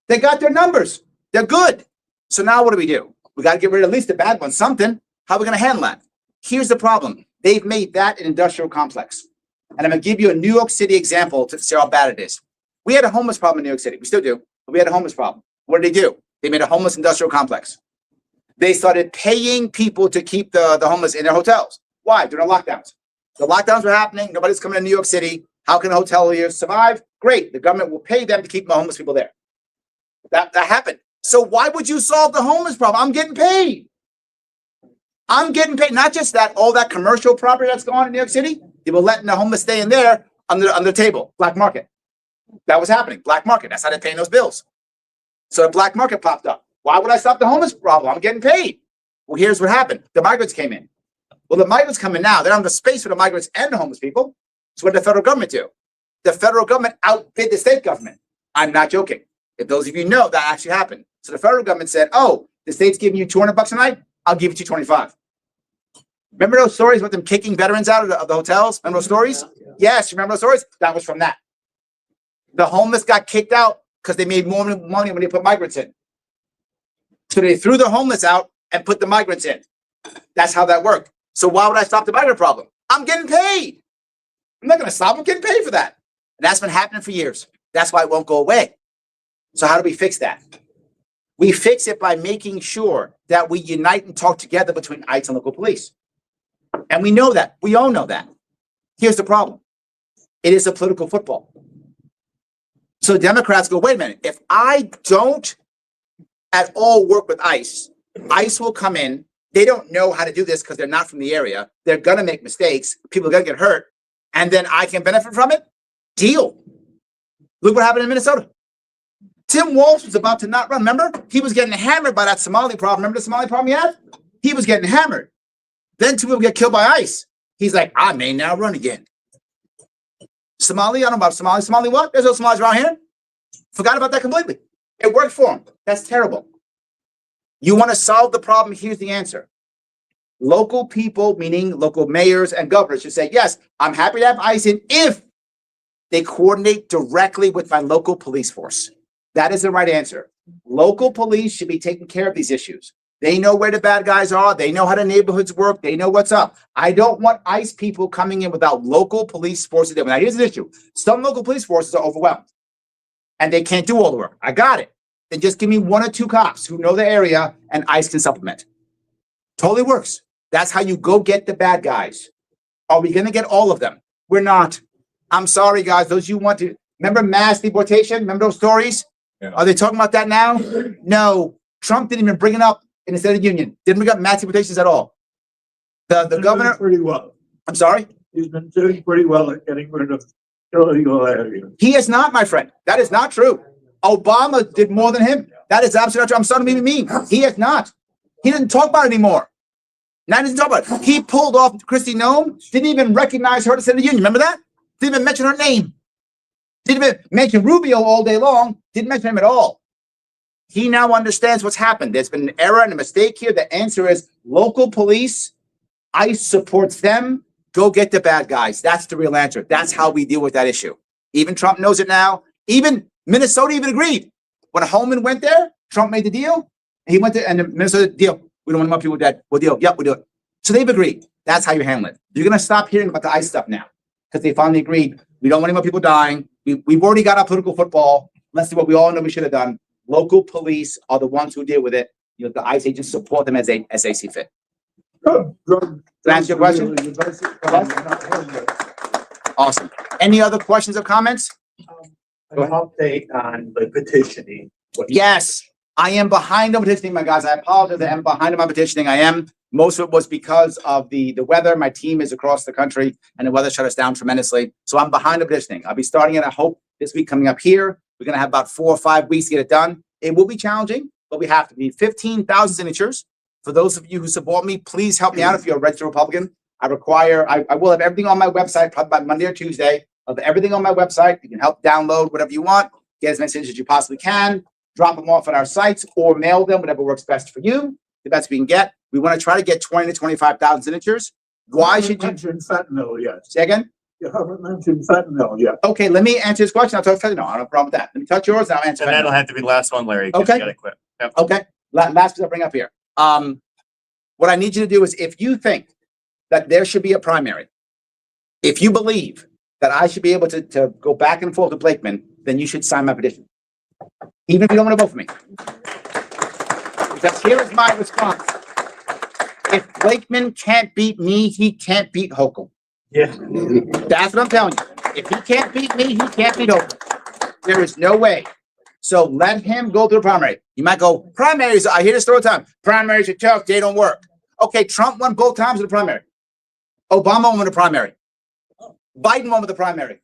They got their numbers. They're good. So now what do? We got to get rid of at least the bad ones, something. How are we going to handle that? Here's the problem. They've made that an industrial complex. And I'm going to give you a New York City example to see how bad it is. We had a homeless problem in New York City. We still do. But we had a homeless problem. What did they do? They made a homeless industrial complex. They started paying people to keep the homeless in their hotels. Why? During the lockdowns. The lockdowns were happening. Nobody's coming to New York City. How can a hotel here survive? Great. The government will pay them to keep the homeless people there. That happened. So why would you solve the homeless problem? I'm getting paid. I'm getting paid. Not just that, all that commercial property that's going on in New York City, they were letting the homeless stay in there under the table. Black market. That was happening. Black market. That's how they're paying those bills. So the black market popped up. Why would I stop the homeless problem? I'm getting paid. Well, here's what happened. The migrants came in. Well, the migrants come in now. They don't have the space for the migrants and the homeless people. So what did the federal government do? The federal government outbid the state government. I'm not joking. If those of you know, that actually happened. So the federal government said, oh, the state's giving you $200 a night. I'll give it to you 25. Remember those stories with them kicking veterans out of the hotels? Remember those stories? Yes, remember those stories? That was from that. The homeless got kicked out because they made more money when they put migrants in. So they threw the homeless out and put the migrants in. That's how that worked. So why would I stop the migrant problem? I'm getting paid. I'm not going to stop. I'm getting paid for that. And that's been happening for years. That's why it won't go away. So how do we fix that? We fix it by making sure that we unite and talk together between ICE and local police. And we know that. We all know that. Here's the problem. It is a political football. So Democrats go, wait a minute. If I don't at all work with ICE, ICE will come in. They don't know how to do this because they're not from the area. They're going to make mistakes. People are going to get hurt. And then I can benefit from it? Deal. Look what happened in Minnesota. Tim Walsh was about to not run. Remember? He was getting hammered by that Somali problem. Remember the Somali problem he had? He was getting hammered. Then 2 people get killed by ICE. He's like, I may now run again. Somali, I don't know about Somali. Somali what? There's no Somalis around here. Forgot about that completely. It worked for him. That's terrible. You want to solve the problem? Here's the answer. Local people, meaning local mayors and governors, should say, yes, I'm happy to have ICE in if they coordinate directly with my local police force. That is the right answer. Local police should be taking care of these issues. They know where the bad guys are. They know how the neighborhoods work. They know what's up. I don't want ICE people coming in without local police forces. Now, here's the issue. Some local police forces are overwhelmed and they can't do all the work. I got it. Then just give me 1 or 2 cops who know the area and ICE can supplement. Totally works. That's how you go get the bad guys. Are we going to get all of them? We're not. I'm sorry, guys. Those you want to remember mass deportation? Remember those stories?
Yeah.
Are they talking about that now? No. Trump didn't even bring it up in the State of the Union. Didn't bring up mass deportations at all. The governor,
Pretty well.
I'm sorry,
He's been doing pretty well at getting rid of illegal areas.
he is not, my friend. That is not true. Obama did more than him. That is absolutely not true. I'm starting to be mean. He is not. He didn't talk about it anymore. Now he doesn't talk about it. He pulled off Kristi Noem, didn't even recognize her to State of the Union. Remember that? Didn't even mention her name. Didn't even mention Rubio all day long. Didn't mention him at all. He now understands what's happened. There's been an error and a mistake here. The answer is local police. ICE supports them. Go get the bad guys. That's the real answer. That's how we deal with that issue. Even Trump knows it now. Even Minnesota even agreed. When Holman went there, Trump made the deal. He went there and the Minnesota deal. We don't want more people dead. We'll deal. Yep, we'll do it. So they've agreed. That's how you handle it. You're going to stop hearing about the ICE stuff now because they finally agreed. We don't want any more people dying. We've already got our political football. Let's do what we all know we should have done. Local police are the ones who deal with it. You know, the ICE agents support them as they see fit.
Good.
Can I answer your question? Awesome. Any other questions or comments?
An update on the petitioning.
Yes, I am behind on petitioning, my guys. I apologize. I am behind on my petitioning. I am. Most of it was because of the weather. My team is across the country and the weather shut us down tremendously. So I'm behind on petitioning. I'll be starting it, I hope, this week coming up here. We're going to have about 4 or 5 weeks to get it done. It will be challenging, but we have to. We need 15,000 signatures. For those of you who support me, please help me out if you're a registered Republican. I will have everything on my website probably by Monday or Tuesday. Of everything on my website. You can help download whatever you want, get as many signatures as you possibly can, drop them off at our sites or mail them, whatever works best for you, the best we can get. We want to try to get 20 to 25,000 signatures. Why should you
mention fentanyl yet?
say again?
You haven't mentioned fentanyl yet.
Okay, let me answer this question. I'll talk fentanyl. I don't have a problem with that. Let me touch yours and I'll answer
And that'll
fentanyl.
have to be the last one, Larry. 'cause
Okay.
you gotta quit. Yep.
Okay, last piece I'll bring up here. What I need you to do is if you think that there should be a primary, if you believe that I should be able to go back and forth with Blakeman, then you should sign my petition. Even if you don't want to vote for me. Because here is my response. If Blakeman can't beat me, he can't beat Hochul.
Yeah.
That's what I'm telling you. If he can't beat me, he can't beat Hochul. There is no way. So let him go through the primary. You might go, primaries, I hear this all the time. Primaries are tough, they don't work. Okay, Trump won both times in the primary. Obama won the primary. Biden won with the primary.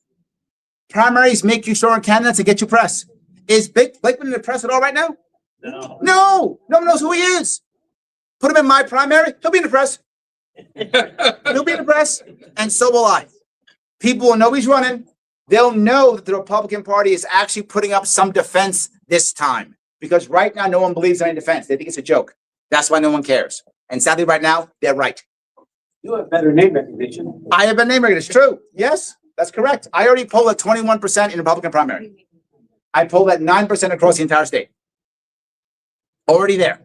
Primaries make you stronger candidates and get you press. Is Blakeman in the press at all right now?
No.
No. No one knows who he is. Put him in my primary. He'll be in the press. He'll be in the press. And so will I. People will know he's running. They'll know that the Republican Party is actually putting up some defense this time. Because right now, no one believes in any defense. They think it's a joke. That's why no one cares. And sadly, right now, they're right.
You have better name recognition.
I have been name recognition. It's true. Yes, that's correct. I already polled at 21% in Republican primary. I polled at 9% across the entire state. Already there.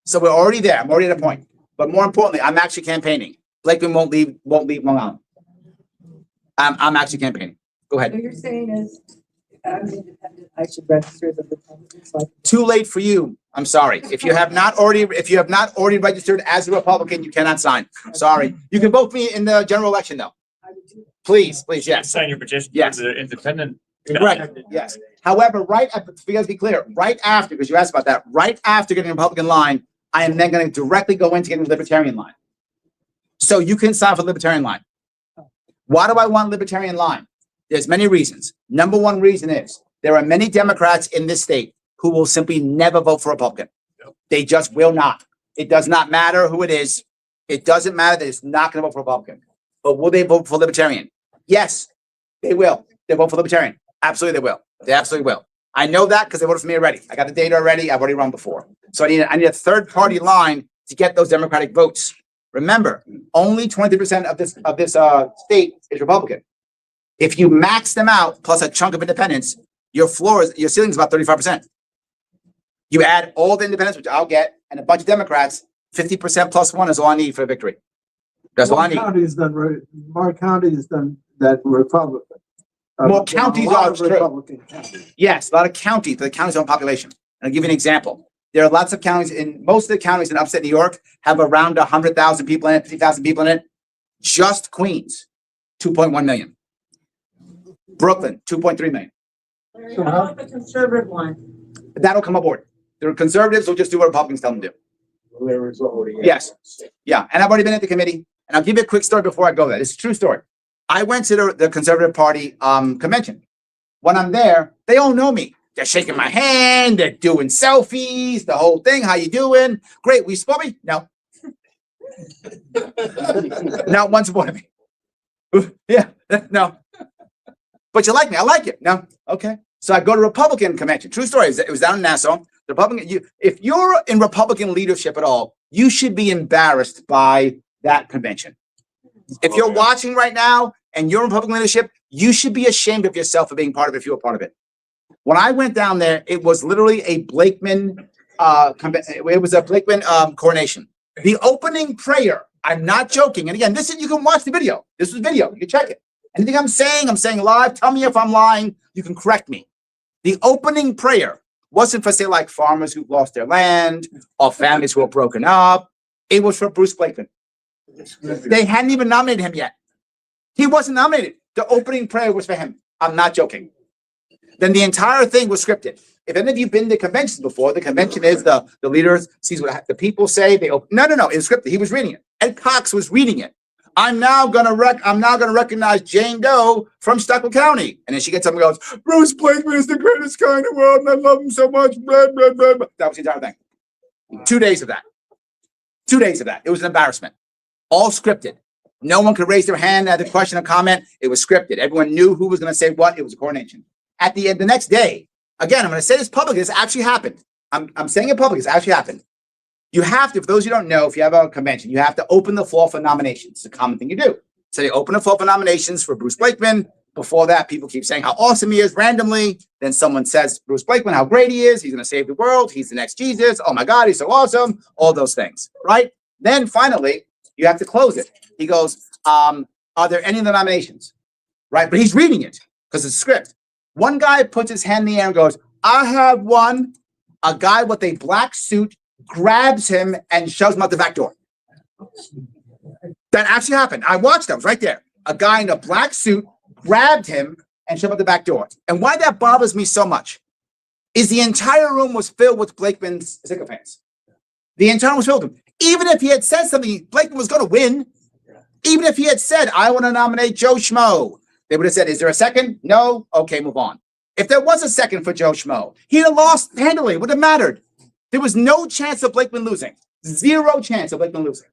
So we're already there. I'm already at a point. But more importantly, I'm actually campaigning. Blakeman won't leave Long Island. I'm actually campaigning. Go ahead.
What you're saying is, if I'm independent, I should register as a Republican. So I can-
Too late for you. I'm sorry. If you have not already registered as a Republican, you cannot sign. Sorry. You can vote for me in the general election, though.
I would do that.
Please, yes.
Sign your petition.
Yes.
For the independent.
Right. Yes. However, because to be clear, right after, because you asked about that, right after getting a Republican line, I am then going to directly go into getting the Libertarian line. So you can sign for the Libertarian line. Why do I want Libertarian line? There's many reasons. Number one reason is there are many Democrats in this state who will simply never vote for Republican. They just will not. It does not matter who it is. It doesn't matter. They're just not going to vote for Republican. But will they vote for Libertarian? Yes, they will. They vote for Libertarian. Absolutely, they will. They absolutely will. I know that because they voted for me already. I got the data already. I've already run before. So I need a third party line to get those Democratic votes. Remember, only 20% of this state is Republican. If you max them out plus a chunk of independents, your ceiling is about 35%. You add all the independents, which I'll get, and a bunch of Democrats, 50% plus one is all I need for a victory. That's all I need.
More counties than that Republican.
More counties are true.
Republican counties.
Yes, a lot of counties, but the counties own population. And I'll give you an example. There are lots of counties most of the counties in upstate New York have around 100,000 people in it, 50,000 people in it. Just Queens, 2.1 million. Brooklyn, 2.3 million.
So how about the conservative one?
That'll come aboard. The conservatives will just do what Republicans tell them to do.
There is already.
Yes. Yeah, and I've already been at the committee. And I'll give you a quick story before I go there. It's a true story. I went to the Conservative Party convention. When I'm there, they all know me. They're shaking my hand. They're doing selfies, the whole thing. How you doing? Great. We support me? No. Not one supported me. Yeah, no. But you like me? I like it. No. Okay. So I go to Republican convention. True story. It was down in Nassau. The Republican. If you're in Republican leadership at all, you should be embarrassed by that convention. If you're watching right now and you're in Republican leadership, you should be ashamed of yourself for being part of it if you were part of it. When I went down there, it was literally a Blakeman. It was a Blakeman coronation. The opening prayer. I'm not joking. And again, this is, you can watch the video. This was video. You can check it. Anything I'm saying live. Tell me if I'm lying. You can correct me. The opening prayer wasn't for, say, like farmers who've lost their land or families who are broken up. It was for Bruce Blakeman. They hadn't even nominated him yet. He wasn't nominated. The opening prayer was for him. I'm not joking. Then the entire thing was scripted. If any of you been to conventions before, the convention is the leaders sees what the people say. They open. No. It was scripted. He was reading it. Ed Cox was reading it. I'm now gonna recognize Jane Doe from Monroe County. And then she gets up and goes, Bruce Blakeman is the greatest guy in the world, and I love him so much. Blah, blah, blah, blah. That was the entire thing. 2 days of that. 2 days of that. It was an embarrassment. All scripted. No one could raise their hand, add a question or comment. It was scripted. Everyone knew who was going to say what. It was a coronation. At the end, the next day, again, I'm going to say this publicly. This actually happened. I'm saying it publicly. This actually happened. You have to, for those who don't know, if you have a convention, you have to open the floor for nominations. It's a common thing you do. So they open the floor for nominations for Bruce Blakeman. Before that, people keep saying how awesome he is randomly. Then someone says, Bruce Blakeman, how great he is. He's going to save the world. He's the next Jesus. Oh my God, he's so awesome. All those things, right? Then finally, you have to close it. He goes, are there any other nominations? Right? But he's reading it because it's a script. One guy puts his hand in the air and goes, I have one. A guy with a black suit grabs him and shoves him out the back door. That actually happened. I watched that. I was right there. A guy in a black suit grabbed him and shoved him out the back door. And why that bothers me so much is the entire room was filled with Blakeman's sycophants. The entire room was filled with them. Even if he had said something, Blakeman was going to win. Even if he had said, I want to nominate Joe Schmo, they would have said, is there a second? No. Okay, move on. If there was a second for Joe Schmo, he'd have lost handily. It would have mattered. There was no chance of Blakeman losing. Zero chance of Blakeman losing.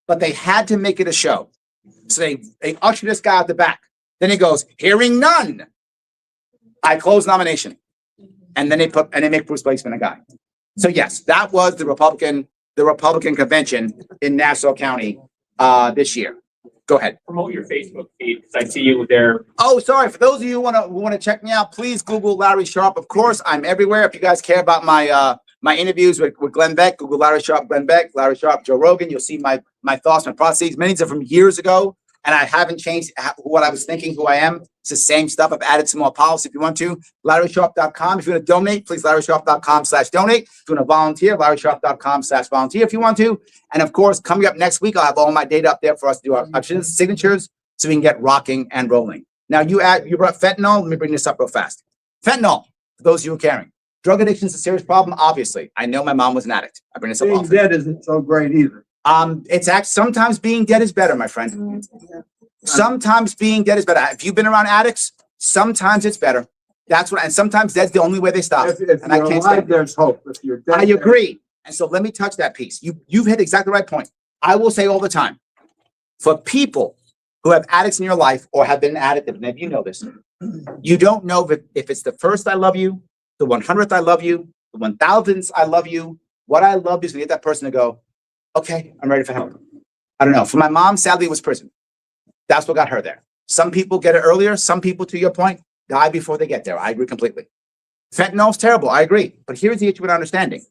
But they had to make it a show. So they usher this guy out the back. Then he goes, hearing none, I close nomination. And then they make Bruce Blakeman a guy. So yes, that was the Republican convention in Nassau County this year. Go ahead.
Promote your Facebook feed because I see you there.
Oh, sorry. For those of you who want to check me out, please Google Larry Sharpe. Of course, I'm everywhere. If you guys care about my interviews with Glenn Beck, Google Larry Sharpe, Glenn Beck, Larry Sharpe, Joe Rogan. You'll see my thoughts, my processes. Many of them are from years ago, and I haven't changed what I was thinking, who I am. It's the same stuff. I've added some more policy if you want to. LarrySharpe.com. If you want to donate, please LarrySharpe.com/donate. If you want to volunteer, LarrySharpe.com/volunteer if you want to. And of course, coming up next week, I'll have all my data up there for us to do our signatures so we can get rocking and rolling. Now, you brought fentanyl. Let me bring this up real fast. Fentanyl, for those of you who are caring. Drug addiction is a serious problem, obviously. I know my mom was an addict. I bring this up
Being
often.
dead isn't so great either.
Sometimes being dead is better, my friend. Sometimes being dead is better. If you've been around addicts, sometimes it's better. And sometimes that's the only way they stop.
If
And I
you're
can't
alive,
stand it.
there's hope. If you're dead,
I agree. And so let me touch that piece. You've hit exactly the right point. I will say all the time, for people who have addicts in your life or have been addicted, and you know this, you don't know if it's the first I love you, the 100th I love you, the 1000th I love you. What I love is to get that person to go, okay, I'm ready for help. I don't know. For my mom, sadly, it was prison. That's what got her there. Some people get it earlier. Some people, to your point, die before they get there. I agree completely. Fentanyl's terrible. I agree. But here's the issue with understanding.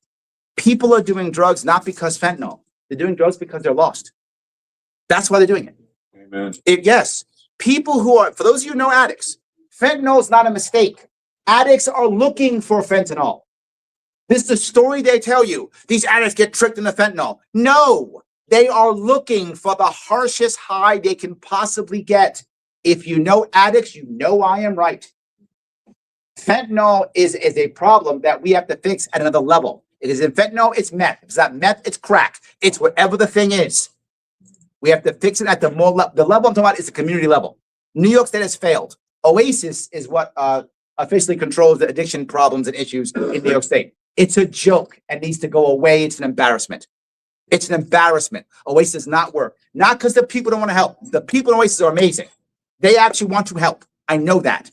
People are doing drugs not because fentanyl. They're doing drugs because they're lost. That's why they're doing it.
Amen.
Yes. People who are, for those of you who know addicts, fentanyl is not a mistake. Addicts are looking for fentanyl. This is the story they tell you. These addicts get tricked into fentanyl. No, they are looking for the harshest high they can possibly get. If you know addicts, you know I am right. Fentanyl is a problem that we have to fix at another level. It is in fentanyl, it's meth. If it's not meth, it's crack. It's whatever the thing is. We have to fix it at the the level I'm talking about is the community level. New York State has failed. Oasis is what officially controls the addiction problems and issues in New York State. It's a joke and needs to go away. It's an embarrassment. It's an embarrassment. Oasis does not work. Not because the people don't want to help. The people in Oasis are amazing. They actually want to help. I know that.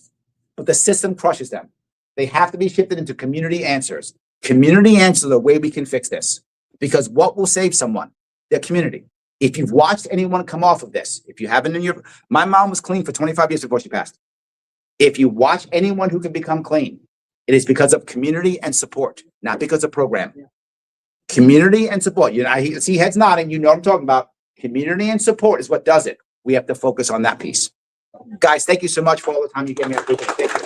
But the system crushes them. They have to be shifted into community answers. Community answers are the way we can fix this. Because what will save someone? Their community. If you've watched anyone come off of this, if you haven't my mom was clean for 25 years before she passed. If you watch anyone who can become clean, it is because of community and support, not because of program. Community and support. You know, I see heads nodding. You know what I'm talking about. Community and support is what does it. We have to focus on that piece. Guys, thank you so much for all the time you gave me. I appreciate it. Thank you.